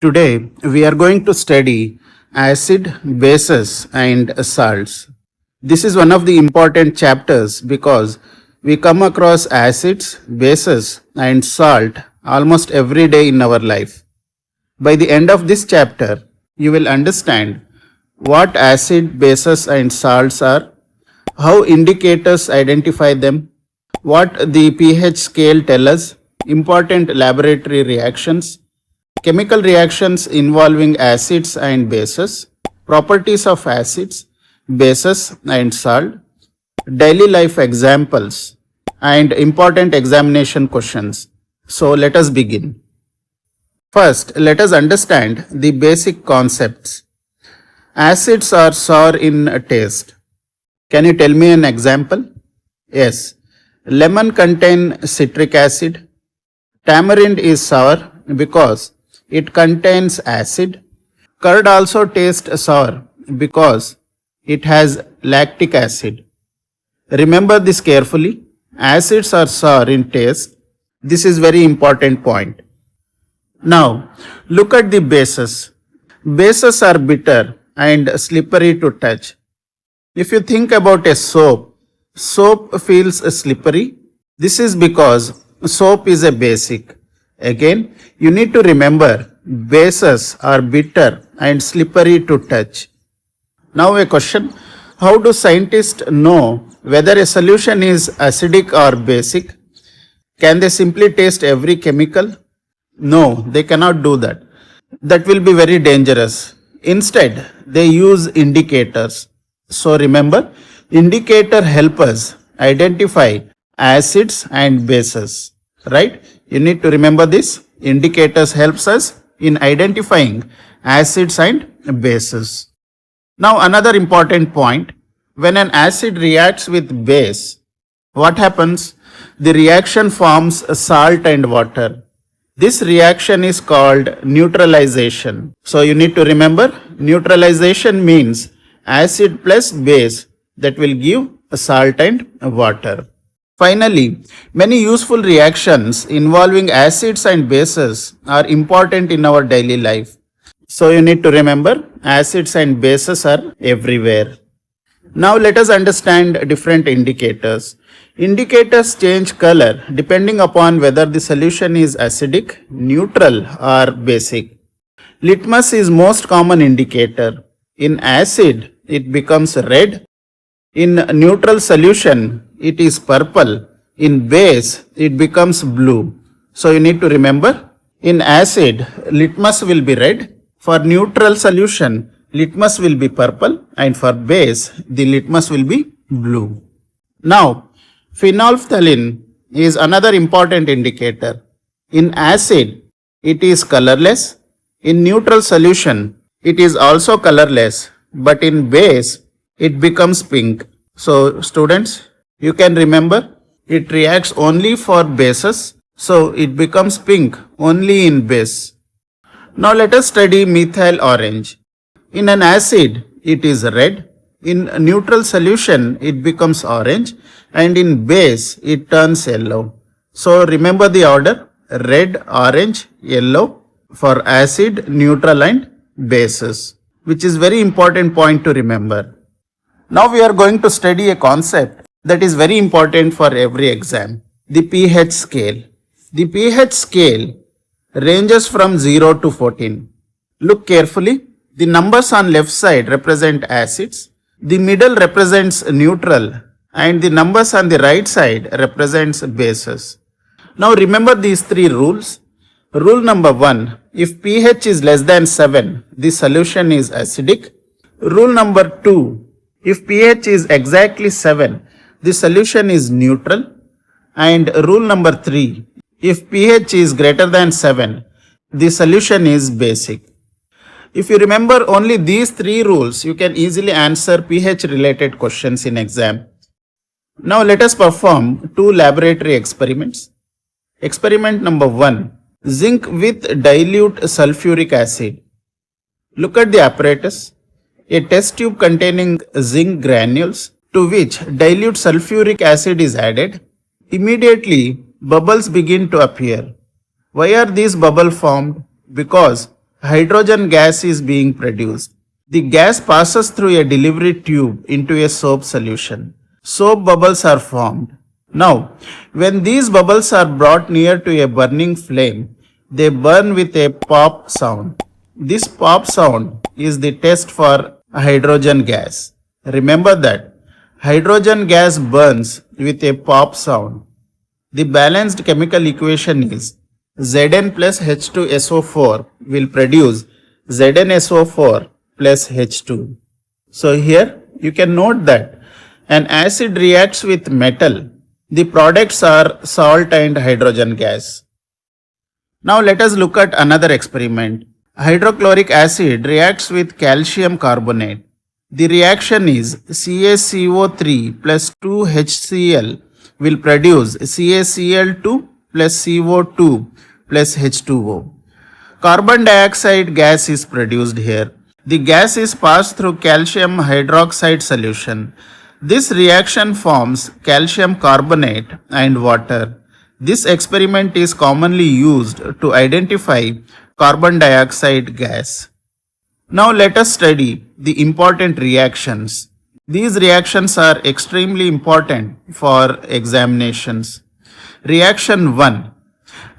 Today we are going to study acid, bases and salts. This is one of the important chapters because we come across acids, bases and salt almost every day in our life. By the end of this chapter, you will understand what acid, bases and salts are, how indicators identify them, what the pH scale tell us, important laboratory reactions, chemical reactions involving acids and bases, properties of acids, bases and salt, daily life examples, and important examination questions. So let us begin. First, let us understand the basic concepts. Acids are sour in taste. Can you tell me an example? Yes. Lemon contains citric acid. Tamarind is sour because it contains acid. Curd also tastes sour because it has lactic acid. Remember this carefully. Acids are sour in taste. This is very important point. Now, look at the bases. Bases are bitter and slippery to touch. If you think about a soap, soap feels slippery. This is because soap is a basic. Again, you need to remember bases are bitter and slippery to touch. Now a question, how do scientists know whether a solution is acidic or basic? Can they simply taste every chemical? No, they cannot do that. That will be very dangerous. Instead, they use indicators. So remember, indicator help us identify acids and bases, right? You need to remember this. Indicators helps us in identifying acids and bases. Now another important point, when an acid reacts with base, what happens? The reaction forms salt and water. This reaction is called neutralization. So you need to remember, neutralization means acid plus base that will give salt and water. Finally, many useful reactions involving acids and bases are important in our daily life. So you need to remember, acids and bases are everywhere. Now let us understand different indicators. Indicators change color depending upon whether the solution is acidic, neutral or basic. Litmus is most common indicator. In acid, it becomes red. In neutral solution, it is purple. In base, it becomes blue. So you need to remember, in acid, litmus will be red. For neutral solution, litmus will be purple, and for base, the litmus will be blue. Now, phenolphthalein is another important indicator. In acid, it is colorless. In neutral solution, it is also colorless, but in base, it becomes pink. So students, you can remember, it reacts only for bases, so it becomes pink only in base. Now let us study methyl orange. In an acid, it is red. In a neutral solution, it becomes orange, and in base, it turns yellow. So remember the order, red, orange, yellow for acid, neutral and bases, which is very important point to remember. Now we are going to study a concept that is very important for every exam, the pH scale. The pH scale ranges from 0 to 14. Look carefully. The numbers on left side represent acids, the middle represents neutral, and the numbers on the right side represents bases. Now remember these three rules. Rule number 1, if pH is less than 7, the solution is acidic. Rule number 2, if pH is exactly 7, the solution is neutral. And rule number 3, if pH is greater than 7, the solution is basic. If you remember only these three rules, you can easily answer pH related questions in exam. Now let us perform two laboratory experiments. Experiment number 1, zinc with dilute sulfuric acid. Look at the apparatus. A test tube containing zinc granules to which dilute sulfuric acid is added. Immediately, bubbles begin to appear. Why are these bubbles formed? Because hydrogen gas is being produced. The gas passes through a delivery tube into a soap solution. Soap bubbles are formed. Now, when these bubbles are brought near to a burning flame, they burn with a pop sound. This pop sound is the test for hydrogen gas. Remember that hydrogen gas burns with a pop sound. The balanced chemical equation is Zn plus H2SO4 will produce ZnSO4 plus H2. So here you can note that an acid reacts with metal. The products are salt and hydrogen gas. Now let us look at another experiment. Hydrochloric acid reacts with calcium carbonate. The reaction is CaCO3 plus 2HCl will produce CaCl2 plus CO2 plus H2O. Carbon dioxide gas is produced here. The gas is passed through calcium hydroxide solution. This reaction forms calcium carbonate and water. This experiment is commonly used to identify carbon dioxide gas. Now let us study the important reactions. These reactions are extremely important for examinations. Reaction 1.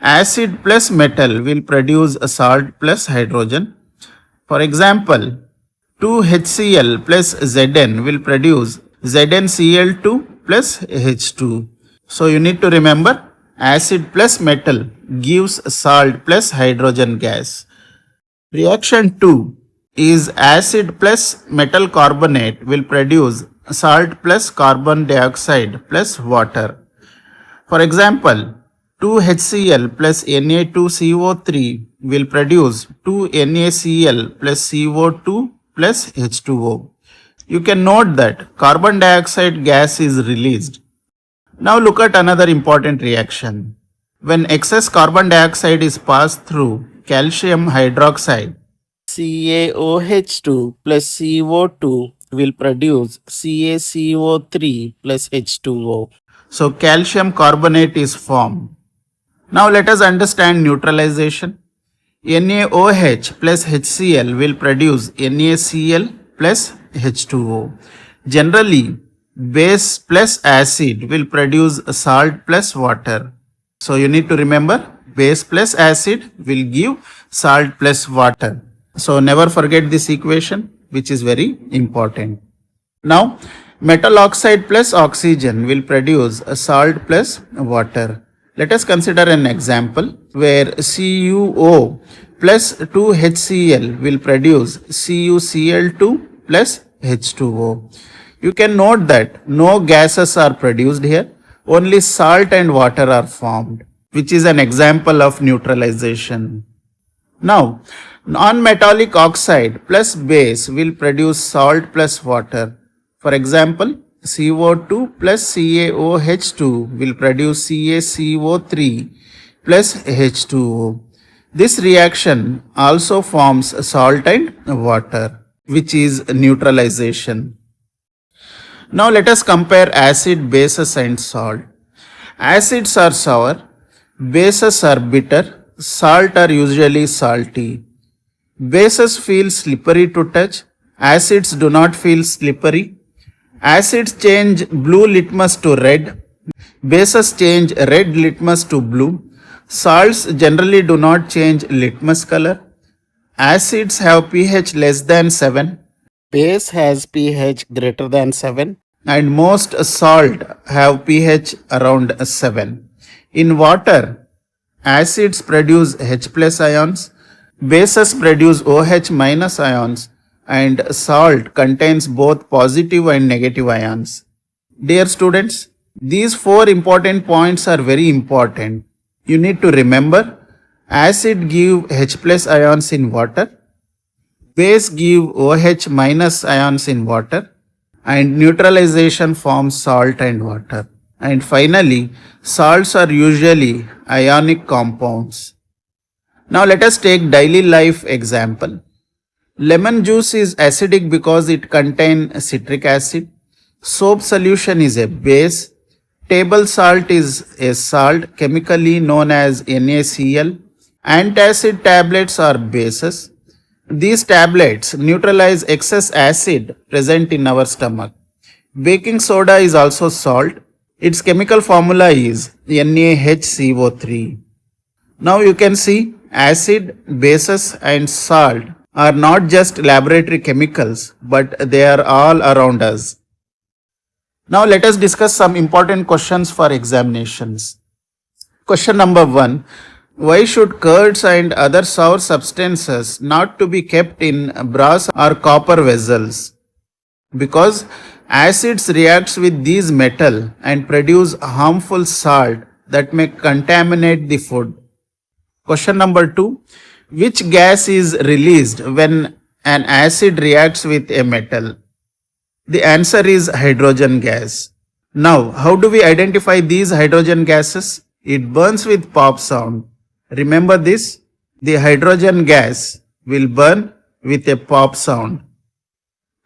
Acid plus metal will produce a salt plus hydrogen. For example, 2HCl plus Zn will produce ZnCl2 plus H2. So you need to remember acid plus metal gives salt plus hydrogen gas. Reaction 2 is acid plus metal carbonate will produce salt plus carbon dioxide plus water. For example, 2HCl plus Na2CO3 will produce 2NaCl plus CO2 plus H2O. You can note that carbon dioxide gas is released. Now look at another important reaction. When excess carbon dioxide is passed through calcium hydroxide, CaOH2 plus CO2 will produce CaCO3 plus H2O. So calcium carbonate is formed. Now let us understand neutralization. NaOH plus HCl will produce NaCl plus H2O. Generally, base plus acid will produce salt plus water. So you need to remember base plus acid will give salt plus water. So never forget this equation, which is very important. Now metal oxide plus oxygen will produce a salt plus water. Let us consider an example where CuO plus 2HCl will produce CuCl2 plus H2O. You can note that no gases are produced here, only salt and water are formed, which is an example of neutralization. Now, non-metallic oxide plus base will produce salt plus water. For example, CO2 plus CaOH2 will produce CaCO3 plus H2O. This reaction also forms salt and water, which is neutralization. Now let us compare acid, bases and salt. Acids are sour, bases are bitter, salt are usually salty. Bases feel slippery to touch, acids do not feel slippery. Acids change blue litmus to red, bases change red litmus to blue. Salts generally do not change litmus color. Acids have pH less than 7, base has pH greater than 7, and most salt have pH around 7. In water, acids produce H plus ions, bases produce OH minus ions, and salt contains both positive and negative ions. Dear students, these 4 important points are very important. You need to remember, acid give H plus ions in water, base give OH minus ions in water, and neutralization forms salt and water. And finally, salts are usually ionic compounds. Now let us take daily life example. Lemon juice is acidic because it contains citric acid. Soap solution is a base. Table salt is a salt chemically known as NaCl. Antacid tablets are bases. These tablets neutralize excess acid present in our stomach. Baking soda is also salt. Its chemical formula is NaHCO3. Now you can see acid, bases and salt are not just laboratory chemicals, but they are all around us. Now let us discuss some important questions for examinations. Question number 1. Why should curds and other sour substances not to be kept in brass or copper vessels? Because acids reacts with these metal and produce harmful salt that may contaminate the food. Question number 2. Which gas is released when an acid reacts with a metal? The answer is hydrogen gas. Now, how do we identify these hydrogen gases? It burns with pop sound. Remember this? The hydrogen gas will burn with a pop sound.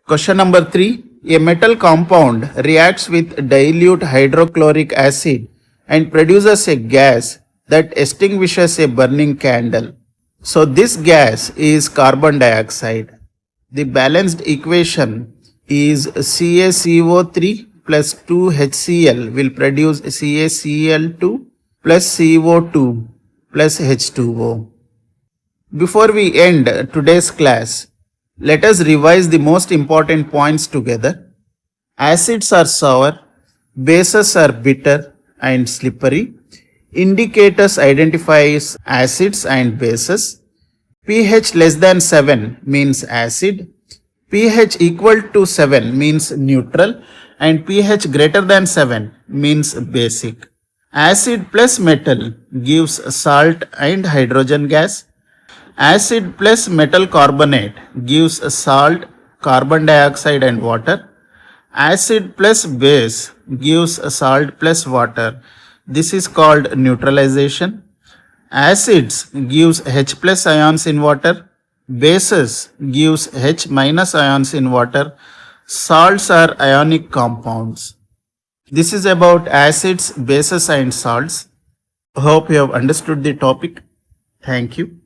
Question number 3. A metal compound reacts with dilute hydrochloric acid and produces a gas that extinguishes a burning candle. So this gas is carbon dioxide. The balanced equation is CaCO3 plus 2HCl will produce CaCl2 plus CO2 plus H2O. Before we end today's class, let us revise the most important points together. Acids are sour, bases are bitter and slippery. Indicators identifies acids and bases. pH less than 7 means acid. pH equal to 7 means neutral and pH greater than 7 means basic. Acid plus metal gives salt and hydrogen gas. Acid plus metal carbonate gives salt, carbon dioxide and water. Acid plus base gives salt plus water. This is called neutralization. Acids gives H plus ions in water. Bases gives H minus ions in water. Salts are ionic compounds. This is about acids, bases and salts. Hope you have understood the topic. Thank you.